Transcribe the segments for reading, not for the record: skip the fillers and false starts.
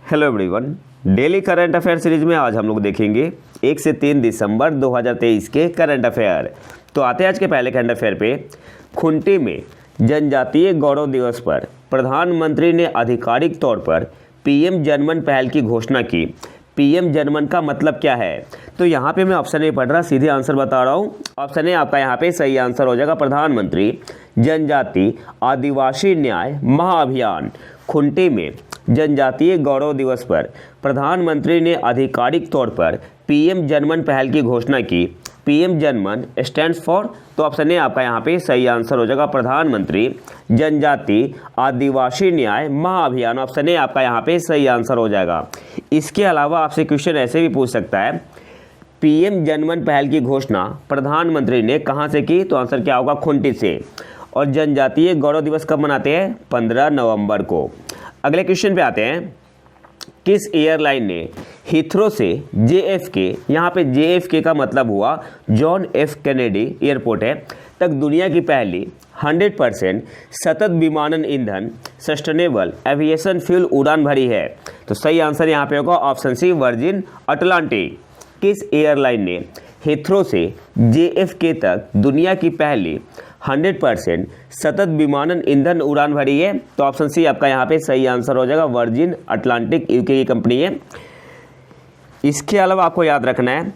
Hello everyone, daily current affair series में आज हम लोग देखेंगे 1 से 3 दिसंबर 2023 के करंट अफेयर। तो आते हैं आज के पहले करंट अफेयर पे। खूंटी में जनजातीय गौरव दिवस पर प्रधानमंत्री ने आधिकारिक तौर पर पीएम जनमन पहल की घोषणा की। पीएम जनमन का मतलब क्या है? तो यहाँ पे मैं ऑप्शन ए पढ़ रहा, सीधे आंसर बता रहा हूँ। ऑप्शन ए आपका यहाँ पे सही आंसर हो जाएगा। प्रधानमंत्री जनजाति आदिवासी न्याय महाअभियान। खूंटी में जनजातीय गौरव दिवस पर प्रधानमंत्री ने आधिकारिक तौर पर पीएम जनमन पहल की घोषणा की। पीएम जनमन स्टैंड्स फॉर, तो ऑप्शन ए आपका यहाँ पे सही आंसर हो जाएगा। प्रधानमंत्री जनजाति आदिवासी न्याय महाअभियान, ऑप्शन ए आपका यहाँ पे सही आंसर हो जाएगा। इसके अलावा आपसे क्वेश्चन ऐसे भी पूछ सकता है, पीएम जनमन पहल की घोषणा प्रधानमंत्री ने कहाँ से की? तो आंसर क्या होगा? खूंटी से। और जनजातीय गौरव दिवस कब मनाते हैं? 15 नवंबर को। अगले क्वेश्चन पे आते हैं, किस एयरलाइन ने हीथ्रो से JFK, यहाँ पे JFK का मतलब हुआ जॉन एफ कैनेडी एयरपोर्ट है, तक दुनिया की पहली 100% सतत विमानन ईंधन सस्टेनेबल एविएशन फ्यूल उड़ान भरी है? तो सही आंसर यहाँ पे होगा ऑप्शन सी, वर्जिन अटलांटिक। किस एयरलाइन ने हीथ्रो से JFK तक दुनिया की पहली 100% सतत विमानन ईंधन उड़ान भरी है? तो ऑप्शन सी आपका यहाँ पे सही आंसर हो जाएगा, वर्जिन अटलांटिक UK की कंपनी है। इसके अलावा आपको याद रखना है,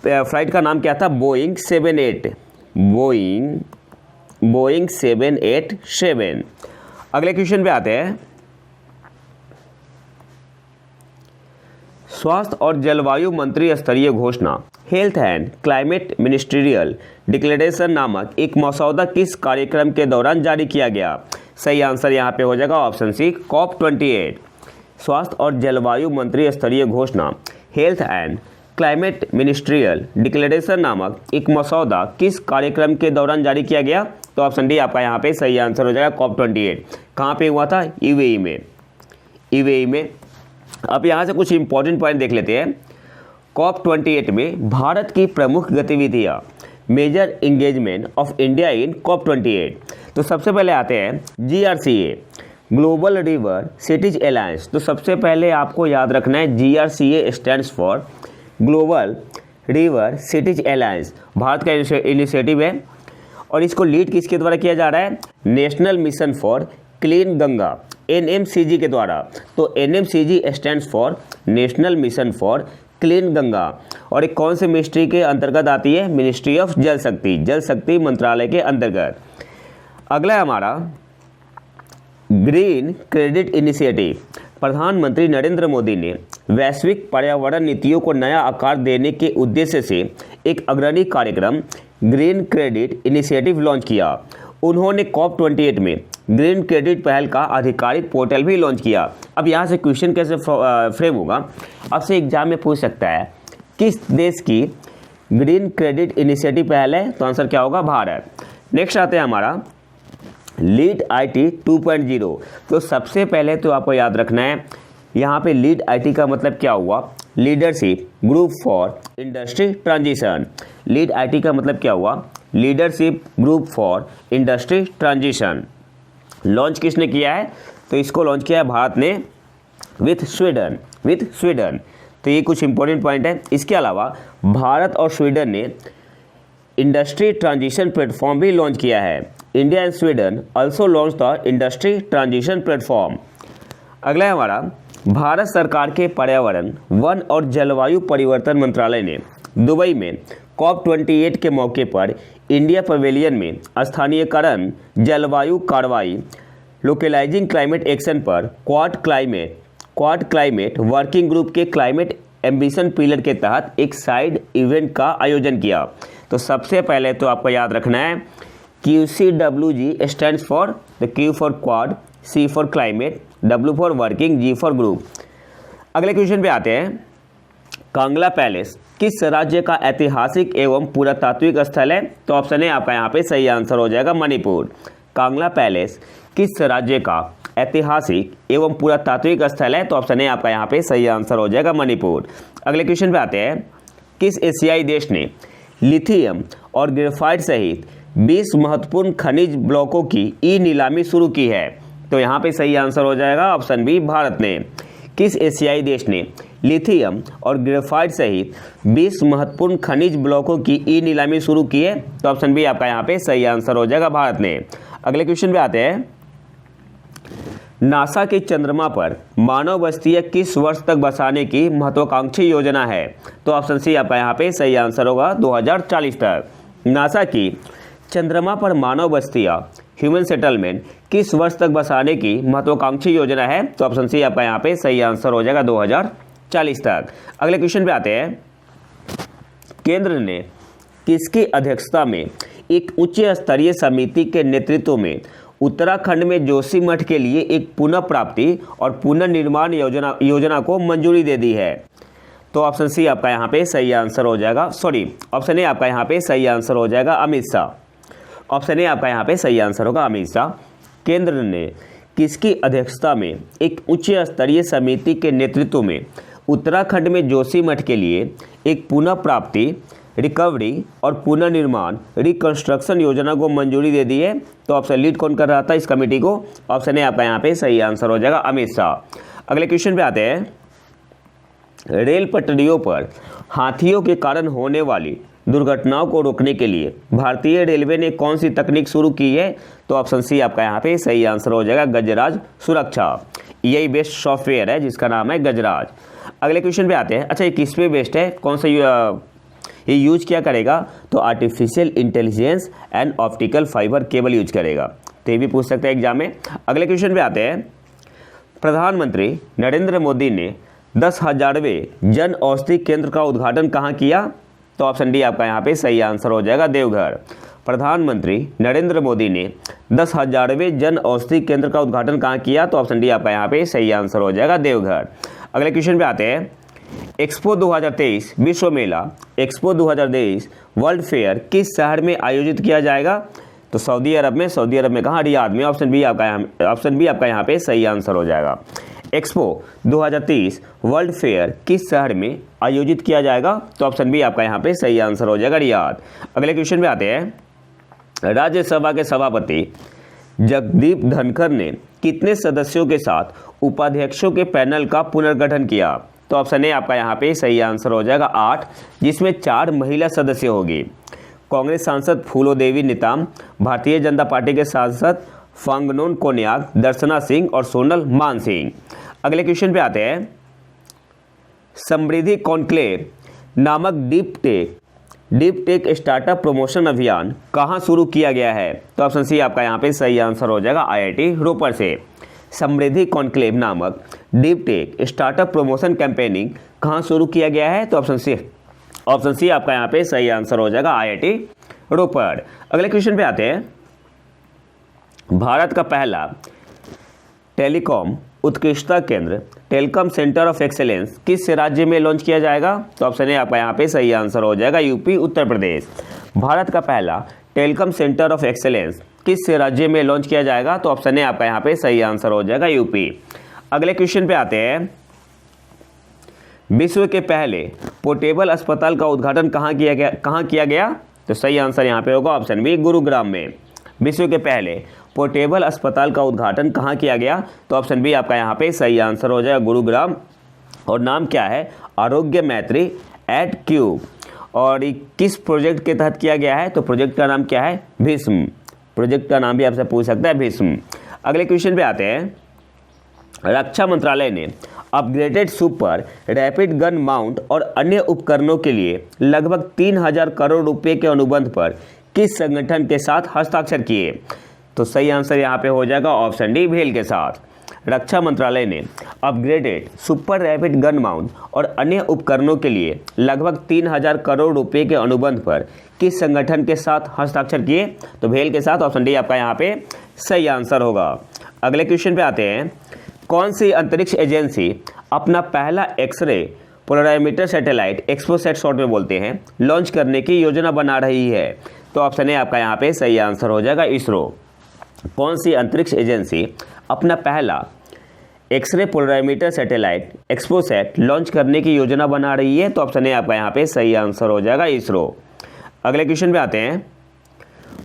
फ्लाइट का नाम क्या था? बोइंग 787। अगले क्वेश्चन पे आते हैं, स्वास्थ्य और जलवायु मंत्री स्तरीय घोषणा health and climate ministerial declaration नामक एक मसौदा किस कार्यक्रम के दौरान जारी किया गया? सही आंसर यहाँ पे हो जाएगा ऑप्शन सी, COP28। स्वास्थ्य और जलवायु मंत्री स्तरीय घोषणा health and climate ministerial declaration नामक एक मसौदा किस कार्यक्रम के दौरान जारी किया गया? तो ऑप्शन डी आपका यहाँ पे सही आंसर हो जाएगा, COP28। कहाँ पे हुआ था? UAE में। अब यहाँ से कुछ इंपॉर्टेंट पॉइंट देख लेते हैं। COP28 में भारत की प्रमुख गतिविधियाँ, major engagement of India in COP28। तो सबसे पहले आते हैं GRCA, global river cities alliance. तो सबसे पहले आपको याद रखना है GRCA stands for global river cities alliance, Bharat का इनिशिएटिव है। और इसको लीड किसके द्वारा किया जा रहा है? National mission for clean Ganga, NMCG के द्वारा। तो NMCG stands for national mission for clean Ganga. और एक कौन से मिनिस्ट्री के अंतर्गत आती है? मिनिस्ट्री ऑफ जल शक्ति मंत्रालय के अंतर्गत। अगला है हमारा ग्रीन क्रेडिट इनिशिएटिव। प्रधानमंत्री नरेंद्र मोदी ने वैश्विक पर्यावरण नीतियों को नया आकार देने के उद्देश्य से एक अग्रणी कार्यक्रम ग्रीन क्रेडिट इनिशिएटिव लॉन्च किया। उन्होंने COP28 में ग्रीन क्रेडिट पहल का आधिकारिक पोर्टल भी लॉन्च किया। अब यहाँ से क्वेश्चन कैसे फ्रेम होगा? आपसे एग्जाम में पूछ सकता है, किस देश की ग्रीन क्रेडिट इनिशिएटिव पहल है? तो आंसर क्या होगा? भारत। नेक्स्ट आते हैं हमारा लीड IT 2.0। तो सबसे पहले तो आपको याद रखना है, यहाँ पे लीड IT का मतलब क्या हुआ? Leadership group for industry transition. Lead IT का मतलब क्या हुआ? Leadership group for industry transition. Launch किसने किया है? तो इसको लॉन्च किया है भारत ने विथ स्वीडन। तो ये कुछ इंपॉर्टेंट पॉइंट है। इसके अलावा भारत और स्वीडन ने इंडस्ट्री ट्रांजिशन प्लेटफॉर्म भी लॉन्च किया है। India and Sweden also launch the industry transition platform. अगला है हमारा, भारत सरकार के पर्यावरण वन और जलवायु परिवर्तन मंत्रालय ने दुबई में COP28 के मौके पर इंडिया पवेलियन में स्थानीयकरण जलवायु कार्रवाई लोकलाइजिंग क्लाइमेट एक्शन पर क्वाड क्लाइमेट वर्किंग ग्रुप के क्लाइमेट एम्बिशन पिलर के तहत एक साइड इवेंट का आयोजन किया। तो सबसे पहले तो आपको याद रखना है, QCWG stands for the Q for quad, C for climate, W for working, G for group. अगले क्वेश्चन पे आते हैं, कांगला पैलेस किस राज्य का ऐतिहासिक एवं पुरातात्विक स्थल है? तो ऑप्शन है आपका यहाँ पे सही आंसर हो जाएगा, मणिपुर। कांगला पैलेस किस राज्य का ऐतिहासिक एवं पुरातात्विक स्थल है? तो ऑप्शन है आपका यहाँ पे सही आंसर हो जाएगा, मणिपुर। अगले क्वेश्चन पे आते हैं, किस एशियाई देश ने लिथियम और ग्रेफाइट सहित 20 महत्वपूर्ण खनिज ब्लॉकों की ई नीलामी शुरू की है? तो यहाँ पे सही आंसर हो जाएगा ऑप्शन बी भारत ने। किस एशियाई देश ने लिथियम और ग्रेफाइट सहित 20 महत्वपूर्ण खनिज ब्लॉकों की ई नीलामी शुरू की है? तो ऑप्शन बी आपका यहाँ पे सही आंसर हो जाएगा भारत ने। अगले क्वेश्चन पे आते हैं, नासा के चंद्रमा पर मानव बस्तियां किस वर्ष तक बसाने की महत्वाकांक्षी योजना है? तो ऑप्शन सी आपका यहाँ पे सही आंसर होगा 2040 तक। नासा की चंद्रमा पर मानव बस्तियां ह्यूमन सेटलमेंट किस वर्ष तक बसाने की महत्वाकांक्षी योजना है? तो ऑप्शन सी आपका यहाँ पे सही आंसर हो जाएगा 2040 तक। अगले क्वेश्चन पे आते हैं, केंद्र ने किसकी अध्यक्षता में एक उच्च स्तरीय समिति के नेतृत्व में उत्तराखंड में जोशीमठ के लिए एक पुनः प्राप्ति और पुनर्निर्माण योजना को मंजूरी दे दी है? तो ऑप्शन सी आपका यहाँ पे सही आंसर हो जाएगा, ऑप्शन ए आपका यहाँ पे सही आंसर हो जाएगा अमित शाह। ऑप्शन ए आपका यहाँ पे सही आंसर होगा अमित शाह। केंद्र ने किसकी अध्यक्षता में एक उच्च स्तरीय समिति के नेतृत्व में उत्तराखंड में जोशीमठ के लिए एक पुनः प्राप्ति, रिकवरी और पुनर्निर्माण रिकंस्ट्रक्शन योजना को मंजूरी दे दी है? तो ऑप्शन लीड कौन कर रहा था इस कमेटी को? ऑप्शन ए आपका यहाँ पे सही आंसर हो जाएगा अमित शाह। अगले क्वेश्चन पे आते हैं, रेल पटरियों पर हाथियों के कारण होने वाली दुर्घटनाओं को रोकने के लिए भारतीय रेलवे ने कौन सी तकनीक शुरू की है? तो ऑप्शन सी आपका यहाँ पे सही आंसर हो जाएगा गजराज सुरक्षा। यही बेस्ट सॉफ्टवेयर है जिसका नाम है गजराज। अगले क्वेश्चन पे आते हैं, अच्छा ये किस पे बेस्ड है, कौन सा ये यूज क्या करेगा? तो artificial intelligence and optical fibre cable use करेगा। तो ये भी पूछ सकते हैं एग्जाम में। अगले क्वेश्चन पे आते हैं, प्रधानमंत्री नरेंद्र मोदी ने 10,000वें जन औषधि केंद्र का उद्घाटन कहाँ किया? तो ऑप्शन डी आपका यहाँ पे सही आंसर हो जाएगा देवघर। प्रधानमंत्री नरेंद्र मोदी ने 10,000वें जन औषधि केंद्र का उद्घाटन कहाँ किया? तो ऑप्शन डी आपका यहाँ पे सही आंसर हो जाएगा देवघर। अगले क्वेश्चन पे आते हैं, एक्सपो 2023 विश्व मेला एक्सपो 2023 वर्ल्ड फेयर किस शहर में आयोजित किया जाएगा? तो सऊदी अरब में कहाँ? रियाद में। ऑप्शन बी आपका यहाँ पे सही आंसर हो जाएगा। एक्सपो 2023 वर्ल्ड फेयर किस शहर में आयोजित किया जाएगा? तो ऑप्शन बी आपका यहाँ पे सही आंसर हो जाएगा रियाद। अगले क्वेश्चन पे आते हैं, राज्यसभा के सभापति जगदीप धनखड़ ने कितने सदस्यों के साथ उपाध्यक्षों के पैनल का पुनर्गठन किया? तो ऑप्शन ए आपका यहाँ पे सही आंसर हो जाएगा 8, जिसमें 4 महिला सदस्य होगी। कांग्रेस सांसद फूलो देवी नेताम, भारतीय जनता पार्टी के सांसद फांगनोन कोन्याक, दर्शना सिंह और सोनल मानसिंह। अगले क्वेश्चन पे आते हैं, समृद्धि कॉन्क्लेव नामक डीप टेक स्टार्टअप प्रमोशन अभियान कहाँ शुरू किया गया है? तो ऑप्शन सी आपका यहाँ पे सही आंसर हो जाएगा IIT रोपर से। समृद्धि कॉन्क्लेव नामक deep tech startup promotion campaigning कहाँ शुरू किया गया है? तो ऑप्शन सी आपका यहाँ पे सही आंसर हो जाएगा IIT रोपर। अगले क्वेश्चन पे आते हैं, भारत का पहला टेलीकॉम उत्कृष्टता केंद्र टेलीकॉम सेंटर ऑफ एक्सेलेंस किस राज्य में लॉन्च किया जाएगा? तो ऑप्शन ए आपका यहाँ पे सही आंसर हो जाएगा यूपी उत्तर प्रदेश। भारत का पहला टेलीकॉम सेंटर ऑफ एक्सेलेंस किस राज्य में लॉन्च किया जाएगा? तो ऑप्शन ए आपका यहाँ पे सही आंसर हो जाएगा यूपी। अगले क्वेश्चन पे आते हैं, विश्व के पहले पोर्टेबल अस्पताल का उद्घाटन कहाँ किया गया? तो सही आंसर यहाँ पे होगा ऑप्शन बी गुरुग्राम में। विश्व के पहले पोर्टेबल अस्पताल का उद्घाटन कहाँ किया गया? तो ऑप्शन बी आपका यहाँ पे सही आंसर हो जाएगा गुरुग्राम। और नाम क्या है? आरोग्य मैत्री एट क्यूब। और किस प्रोजेक्ट के तहत किया गया है? तो प्रोजेक्ट का नाम क्या है? भीष्म। प्रोजेक्ट का नाम भी आपसे पूछ सकता है भीष्म। अगले क्वेश्चन पे आते हैं, रक्षा मंत्रालय ने upgraded super rapid gun mount और अन्य उपकरणों के लिए लगभग 3,000 करोड़ रुपए के अनुबंध पर किस संगठन के साथ हस्ताक्षर किए? तो सही आंसर यहाँ पे हो जाएगा ऑप्शन डी भेल के साथ। रक्षा मंत्रालय ने upgraded super rapid gun mount और अन्य उपकरणों के लिए लगभग 3,000 करोड़ रुपए के अनुबंध पर किस संगठन के साथ हस्ताक्षर किए? तो भेल के साथ। ऑप्शन डी आपका यहाँ पे सही आंसर होगा। अगले क्वेश्चन पे आते हैं, कौन सी अंतरिक्ष एजेंसी अपना पहला एक्सरे पोलराइमीटर सैटेलाइट एक्सपोसैट शॉर्ट में बोलते हैं लॉन्च करने की योजना बना रही है? तो ऑप्शन ए आपका यहाँ पे सही आंसर हो जाएगा इसरो। कौन सी अंतरिक्ष एजेंसी अपना पहला एक्सरे पोलराइमीटर सैटेलाइट एक्सपोसैट लॉन्च करने की योजना बना रही है? तो ऑप्शन ए आपका यहाँ पे सही आंसर हो जाएगा इसरो। अगले क्वेश्चन पे आते हैं,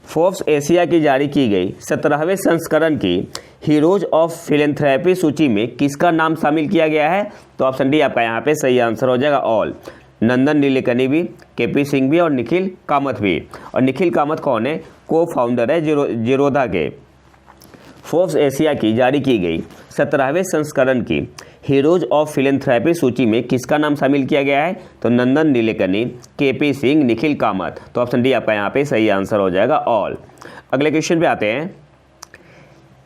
फोर्ब्स एशिया की जारी की गई 17वें संस्करण की हीरोज ऑफ फिलेंथ्रेपी सूची में किसका नाम शामिल किया गया है? तो ऑप्शन डी आपका यहाँ पे सही आंसर हो जाएगा ऑल। नंदन नीलेकनी भी, केपी सिंह भी और निखिल कामत भी। और निखिल कामत कौन है? को फाउंडर है जीरोधा के। फोर्ब्स एशिया की जारी की गई 17वें संस्करण की हीरोज ऑफ फिलेंथ्रेपी सूची में किसका नाम शामिल किया गया है? तो नंदन नीलेकनी, केपी सिंह, निखिल कामत। तो ऑप्शन डी आपका यहाँ पे सही आंसर हो जाएगा ऑल। अगले क्वेश्चन पे आते हैं।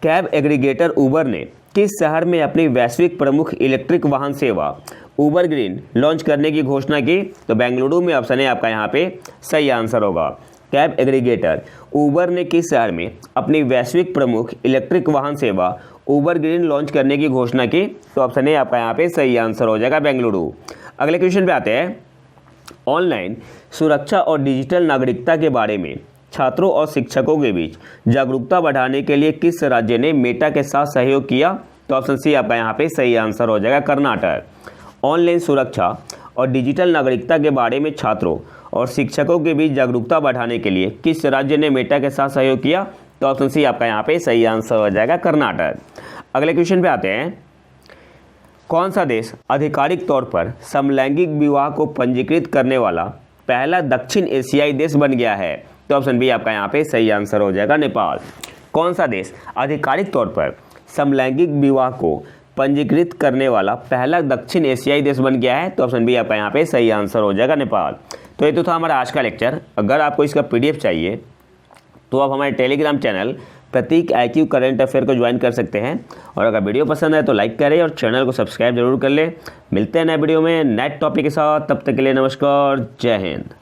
कैब एग्रीगेटर उबर ने किस शहर में अपनी वैश्विक प्रमुख इलेक्ट्रिक वाहन सेवा उबर ग्रीन लॉन्च करने की घोषणा की? तो बेंगलुरु में ऑप्शन है आपका यहाँ पे सही आंसर होगा। कैब एग्रीगेटर उबर ने किस शहर में अपनी वैश्विक प्रमुख इलेक्ट्रिक वाहन सेवा उबर ग्रीन लॉन्च करने की घोषणा की? तो ऑप्शन है आपका यहाँ पे सही आंसर हो जाएगा बेंगलुरु। अगले क्वेश्चन पे आते हैं। ऑनलाइन सुरक्षा और डिजिटल नागरिकता के बारे में छात्रों और शिक्षकों के बीच जागरूकता बढ़ाने के लिए किस राज्य ने मेटा के साथ सहयोग किया? तो ऑप्शन सी आपका यहाँ पे सही आंसर हो जाएगा कर्नाटक। ऑनलाइन सुरक्षा और डिजिटल नागरिकता के बारे में छात्रों और शिक्षकों के बीच जागरूकता बढ़ाने के लिए किस राज्य ने मेटा के साथ सहयोग किया? तो ऑप्शन सी आपका यहाँ पे सही आंसर हो जाएगा कर्नाटक। अगले क्वेश्चन पे आते हैं। कौन सा देश आधिकारिक तौर पर समलैंगिक विवाह को पंजीकृत करने वाला पहला दक्षिण एशियाई देश बन गया है? तो ऑप्शन बी आपका यहाँ पे सही आंसर हो जाएगा नेपाल। कौन सा देश आधिकारिक तौर पर समलैंगिक विवाह को पंजीकृत करने वाला पहला दक्षिण एशियाई देश बन गया है? तो ऑप्शन बी आपका यहाँ पे सही आंसर हो जाएगा नेपाल। तो ये तो था हमारा आज का लेक्चर। अगर आपको इसका पीडीएफ चाहिए तो आप हमारे टेलीग्राम चैनल प्रतीक IQ करंट अफेयर को ज्वाइन कर सकते हैं। और अगर वीडियो पसंद है तो लाइक करें और चैनल को सब्सक्राइब जरूर कर लें। मिलते हैं नए वीडियो में नए टॉपिक के साथ। तब तक के लिए नमस्कार, जय हिंद।